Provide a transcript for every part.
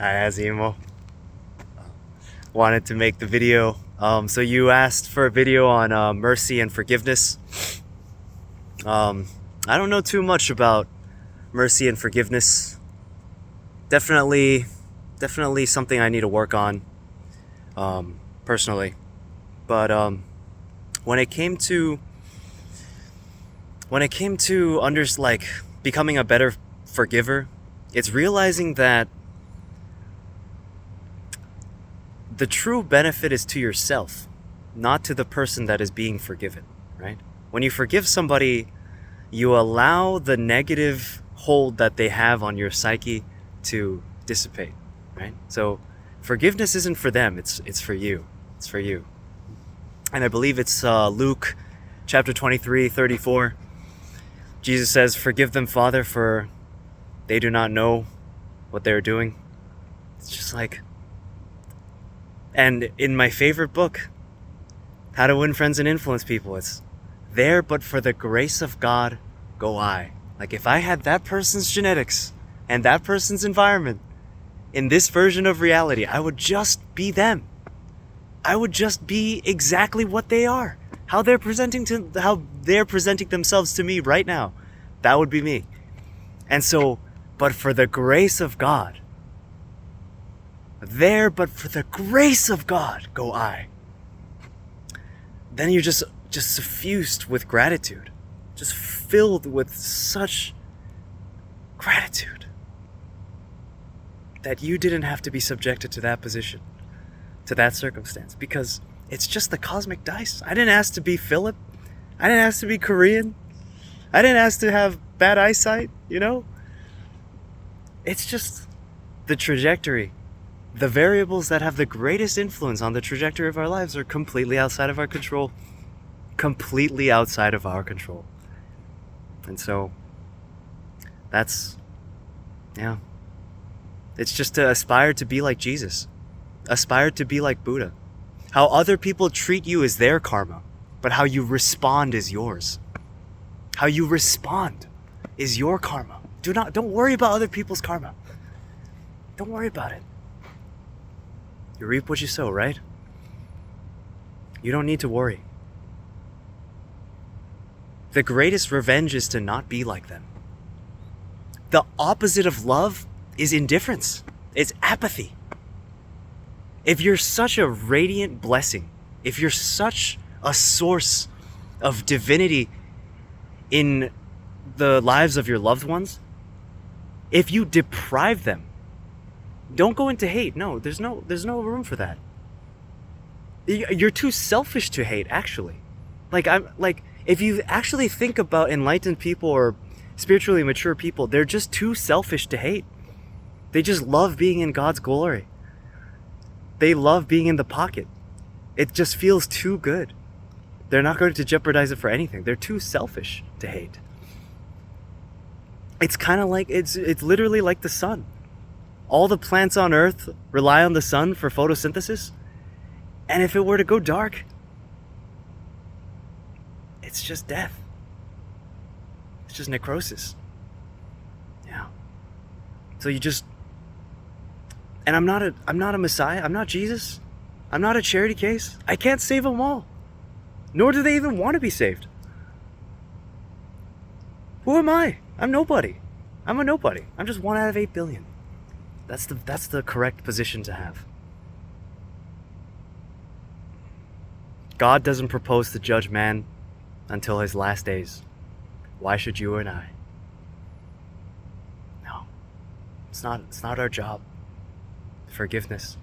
Hi, Azimo. Wanted to make the video. So you asked for a video on mercy and forgiveness. I don't know too much about mercy and forgiveness. Definitely something I need to work on, personally. But when it came to like becoming a better forgiver, it's realizing that the true benefit is to yourself, not to the person that is being forgiven, right? When you forgive somebody, you allow the negative hold that they have on your psyche to dissipate, right? So forgiveness isn't for them, it's for you. It's for you. And I believe it's Luke chapter 23:34. Jesus says, "Forgive them, Father, for they do not know what they're doing." It's just like, and in my favorite book, How to Win Friends and Influence People, it's there, but for the grace of God go I. Like, if I had that person's genetics and that person's environment in this version of reality, I would just be them. I would just be exactly what they are. How they're presenting themselves to me right now. That would be me. And so, but for the grace of God, but for the grace of God go I. Then you're just suffused with gratitude, just filled with such gratitude that you didn't have to be subjected to that position, to that circumstance, because it's just the cosmic dice. I didn't ask to be Philip. I didn't ask to be Korean. I didn't ask to have bad eyesight, It's just the trajectory. The variables that have the greatest influence on the trajectory of our lives are completely outside of our control. Completely outside of our control. And so, it's just to aspire to be like Jesus. Aspire to be like Buddha. How other people treat you is their karma, but how you respond is yours. How you respond is your karma. Don't worry about other people's karma. Don't worry about it. You reap what you sow, right? You don't need to worry. The greatest revenge is to not be like them. The opposite of love is indifference. It's apathy. If you're such a radiant blessing, if you're such a source of divinity in the lives of your loved ones, if you deprive them, don't go into hate. No, there's no room for that. You're too selfish to hate, actually. If you actually think about enlightened people or spiritually mature people, they're just too selfish to hate. They just love being in God's glory. They love being in the pocket. It just feels too good. They're not going to jeopardize it for anything. They're too selfish to hate. It's kind of like, it's literally like the sun. All the plants on Earth rely on the sun for photosynthesis. And if it were to go dark, it's just death. It's just necrosis. Yeah. So and I'm not a Messiah. I'm not Jesus. I'm not a charity case. I can't save them all. Nor do they even want to be saved. Who am I? I'm nobody. I'm a nobody. I'm just 1 out of 8 billion. That's the correct position to have. God doesn't propose to judge man until his last days. Why should you and I? No. It's not our job. Forgiveness.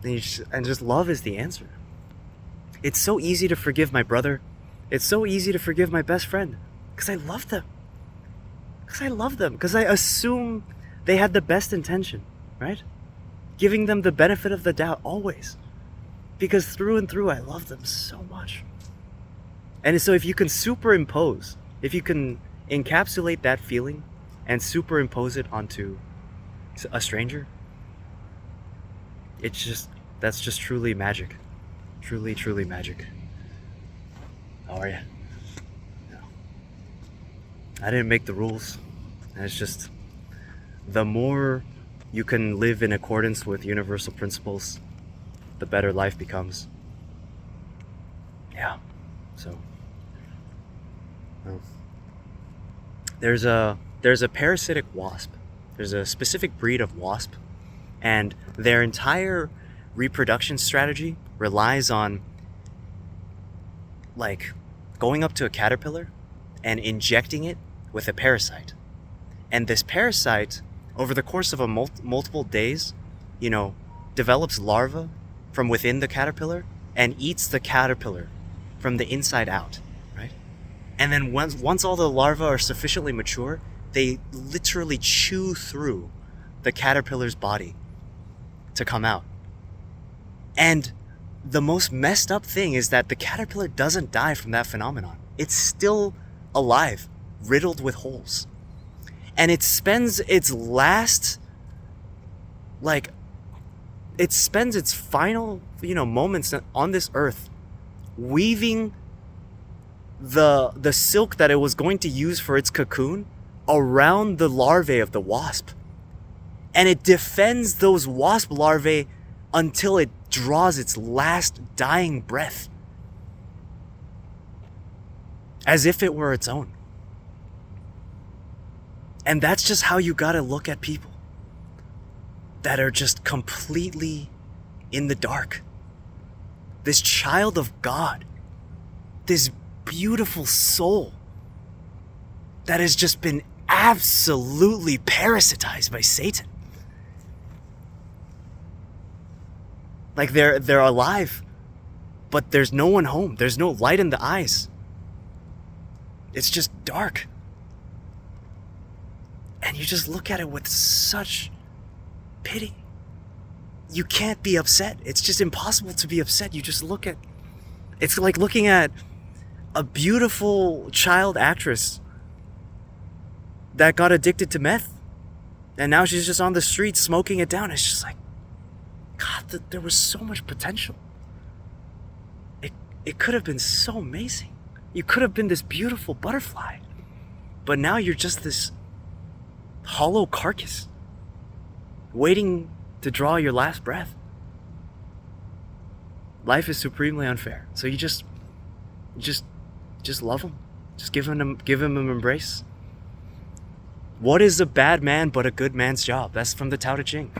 And just love is the answer. It's so easy to forgive my brother. It's so easy to forgive my best friend. Because I love them. Because I assume they had the best intention, right? Giving them the benefit of the doubt, always. Because through and through, I love them so much. And so if you can encapsulate that feeling and superimpose it onto a stranger, that's just truly magic. Truly, truly magic. How are you? I didn't make the rules. And it's just the more you can live in accordance with universal principles, the better life becomes. Yeah. So, well, there's a parasitic wasp. There's a specific breed of wasp, and their entire reproduction strategy relies on like going up to a caterpillar and injecting it with a parasite. And this parasite, over the course of a multiple days, develops larvae from within the caterpillar and eats the caterpillar from the inside out, right? And then once all the larvae are sufficiently mature, they literally chew through the caterpillar's body to come out. And the most messed up thing is that the caterpillar doesn't die from that phenomenon. It's still alive, riddled with holes. And it spends its final, moments on this earth weaving the silk that it was going to use for its cocoon around the larvae of the wasp. And it defends those wasp larvae until it draws its last dying breath, as if it were its own. And that's just how you gotta look at people that are just completely in the dark. This child of God, this beautiful soul that has just been absolutely parasitized by Satan. Like they're alive, but there's no one home. There's no light in the eyes. It's just dark. And you just look at it with such pity. You can't be upset. It's just impossible to be upset. You just look at... It's like looking at a beautiful child actress that got addicted to meth. And now she's just on the street smoking it down. It's just like, God, there was so much potential. It could have been so amazing. You could have been this beautiful butterfly. But now you're just this hollow carcass waiting to draw your last breath. Life is supremely unfair. So you just love him. Just give him an embrace. What is a bad man but a good man's job? That's from the Tao Te Ching.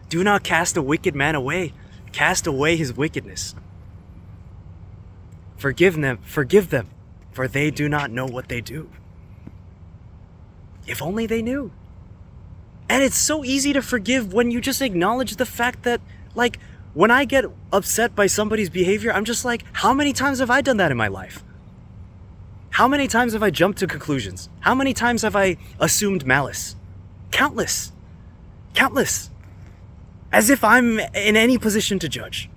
Do not cast a wicked man away. Cast away his wickedness. Forgive them, for they do not know what they do. If only they knew. And it's so easy to forgive when you just acknowledge the fact that, like, when I get upset by somebody's behavior, I'm just like, how many times have I done that in my life? How many times have I jumped to conclusions? How many times have I assumed malice? Countless. As if I'm in any position to judge.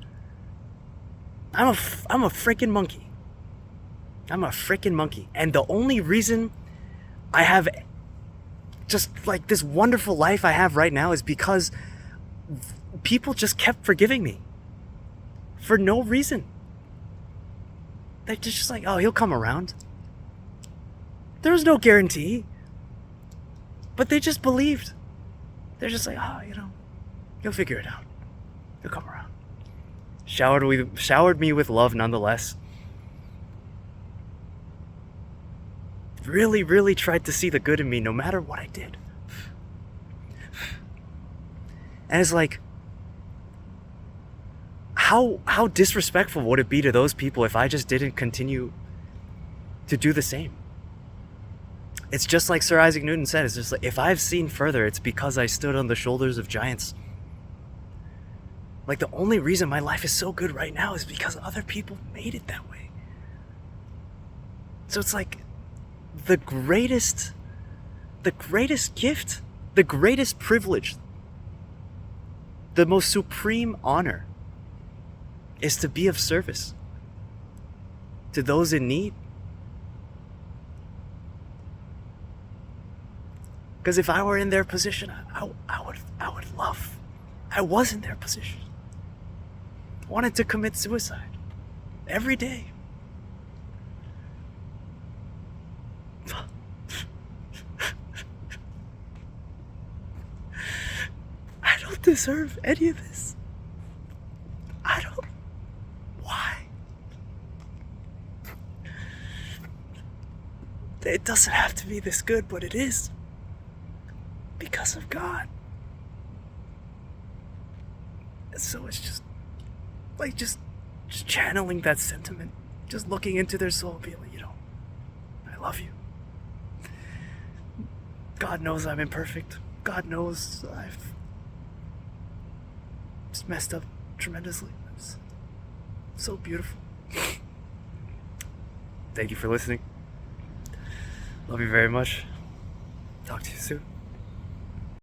I'm a freaking monkey. I'm a freaking monkey. And the only reason I have just like this wonderful life I have right now is because people just kept forgiving me. For no reason. They're just like, oh, he'll come around. There was no guarantee. But they just believed. They're just like, oh, he'll figure it out. He'll come around. Showered me with love nonetheless. Really, really tried to see the good in me no matter what I did. And it's like, how disrespectful would it be to those people if I just didn't continue to do the same? It's just like Sir Isaac Newton said, it's just like, if I've seen further, it's because I stood on the shoulders of giants. Like, the only reason my life is so good right now is because other people made it that way. So it's like, the greatest gift, the greatest privilege, the most supreme honor is to be of service to those in need. Because if I were in their position, I would love. I was in their position. I wanted to commit suicide every day. don't deserve any of this. I don't. Why? It doesn't have to be this good, but it is. Because of God. And so it's just like just channeling that sentiment, just looking into their soul, being like, I love you. God knows I'm imperfect. God knows I've just messed up tremendously. It's so beautiful. Thank you for listening. Love you very much. Talk to you soon.